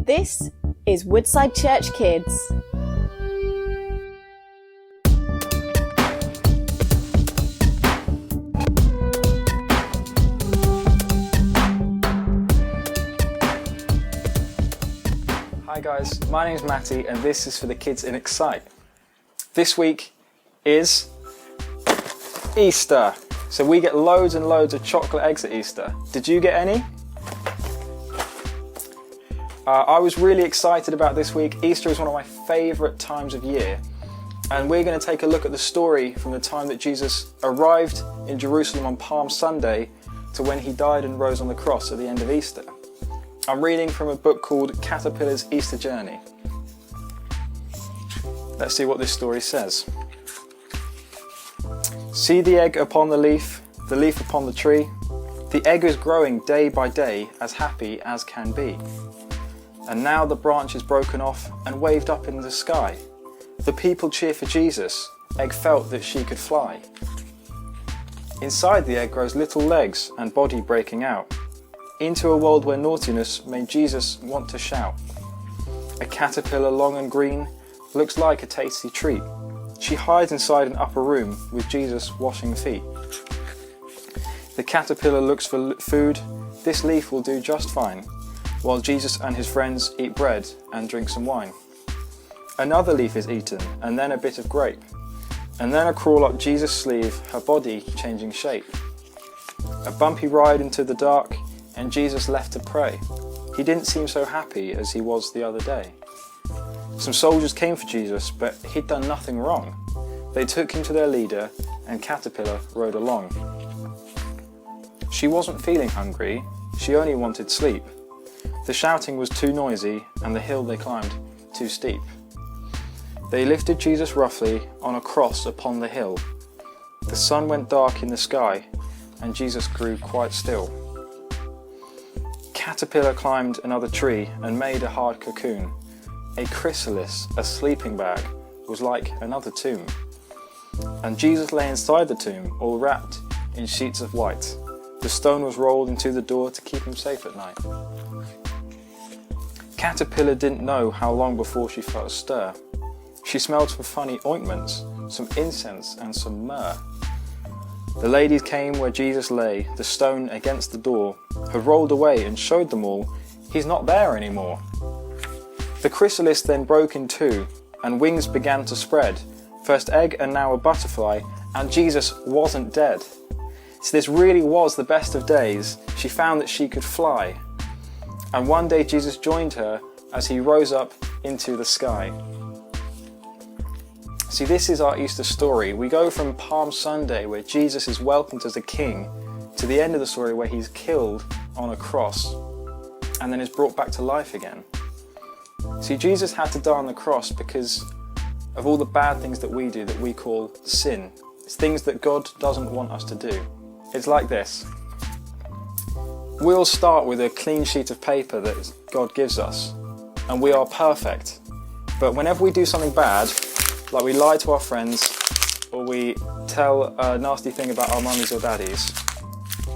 This is Woodside Church Kids. Hi guys, my name is Matty and this is for the kids in Excite. This week is Easter. So we get loads and loads of chocolate eggs at Easter. Did you get any? I was really excited about this week. Easter is one of my favourite times of year. And we're going to take a look at the story from the time that Jesus arrived in Jerusalem on Palm Sunday to when he died and rose on the cross at the end of Easter. I'm reading from a book called Caterpillar's Easter Journey. Let's see what this story says. See the egg upon the leaf upon the tree. The egg is growing day by day, as happy as can be. And now the branch is broken off and waved up in the sky. The people cheer for Jesus. Egg felt that she could fly. Inside the egg grows little legs and body breaking out. Into a world where naughtiness made Jesus want to shout. A caterpillar long and green looks like a tasty treat. She hides inside an upper room with Jesus washing feet. The caterpillar looks for food. This leaf will do just fine, while Jesus and his friends eat bread and drink some wine. Another leaf is eaten, and then a bit of grape, and then a crawl up Jesus' sleeve, her body changing shape. A bumpy ride into the dark, and Jesus left to pray. He didn't seem so happy as he was the other day. Some soldiers came for Jesus, but he'd done nothing wrong. They took him to their leader, and Caterpillar rode along. She wasn't feeling hungry, she only wanted sleep. The shouting was too noisy, and the hill they climbed too steep. They lifted Jesus roughly on a cross upon the hill. The sun went dark in the sky, and Jesus grew quite still. Caterpillar climbed another tree and made a hard cocoon. A chrysalis, a sleeping bag, was like another tomb. And Jesus lay inside the tomb, all wrapped in sheets of white. The stone was rolled into the door to keep him safe at night. Caterpillar didn't know how long before she felt a stir. She smelled some funny ointments, some incense and some myrrh. The ladies came where Jesus lay, the stone against the door had rolled away and showed them all he's not there anymore. The chrysalis then broke in two, and wings began to spread. First egg and now a butterfly, and Jesus wasn't dead. So this really was the best of days. She found that she could fly. And one day Jesus joined her as he rose up into the sky. See, this is our Easter story. We go from Palm Sunday, where Jesus is welcomed as a king, to the end of the story where he's killed on a cross and then is brought back to life again. See, Jesus had to die on the cross because of all the bad things that we do that we call sin. It's things that God doesn't want us to do. It's like this. We'll start with a clean sheet of paper that God gives us, and we are perfect. But whenever we do something bad, like we lie to our friends, or we tell a nasty thing about our mummies or daddies,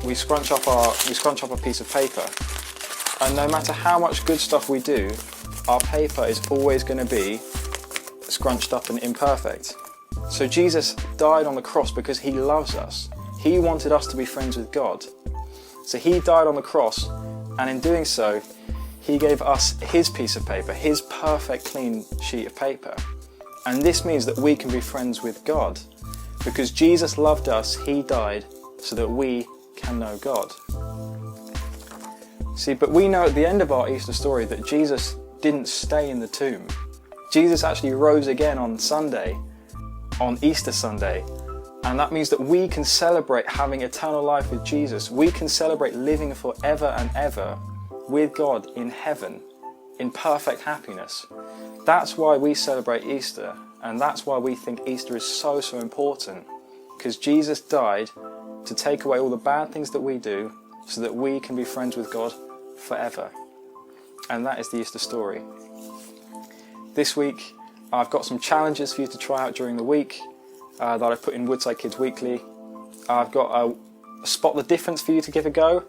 we scrunch up a piece of paper. And no matter how much good stuff we do, our paper is always going to be scrunched up and imperfect. So Jesus died on the cross because he loves us. He wanted us to be friends with God. So he died on the cross, and in doing so, he gave us his piece of paper, his perfect clean sheet of paper. And this means that we can be friends with God. Because Jesus loved us, he died so that we can know God. See, but we know at the end of our Easter story that Jesus didn't stay in the tomb. Jesus actually rose again on Sunday, on Easter Sunday. And that means that we can celebrate having eternal life with Jesus. We can celebrate living forever and ever with God in heaven, in perfect happiness. That's why we celebrate Easter, and that's why we think Easter is so important. Because Jesus died to take away all the bad things that we do so that we can be friends with God forever. And that is the Easter story. This week, I've got some challenges for you to try out during the week that I put in Woodside Kids Weekly. I've got a spot the difference for you to give a go.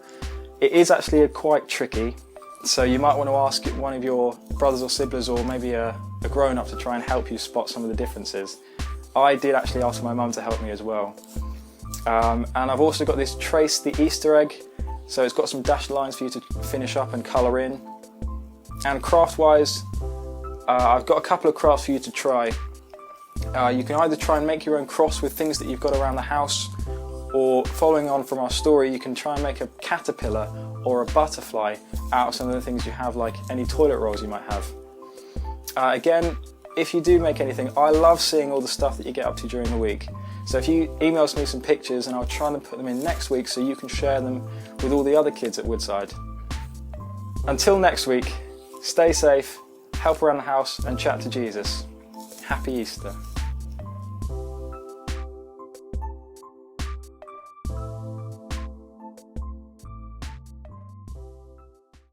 It is actually quite tricky. So you might want to ask one of your brothers or siblings, or maybe a grown-up, to try and help you spot some of the differences. I did actually ask my mum to help me as well. And I've also got this Trace the Easter egg, so it's got some dashed lines for you to finish up and colour in. And craft-wise, I've got a couple of crafts for you to try. You can either try and make your own cross with things that you've got around the house, or following on from our story, you can try and make a caterpillar or a butterfly out of some of the things you have, like any toilet rolls you might have. Again, if you do make anything, I love seeing all the stuff that you get up to during the week. So if you email me some pictures, and I'll try and put them in next week so you can share them with all the other kids at Woodside. Until next week, stay safe, help around the house and chat to Jesus. Happy Easter.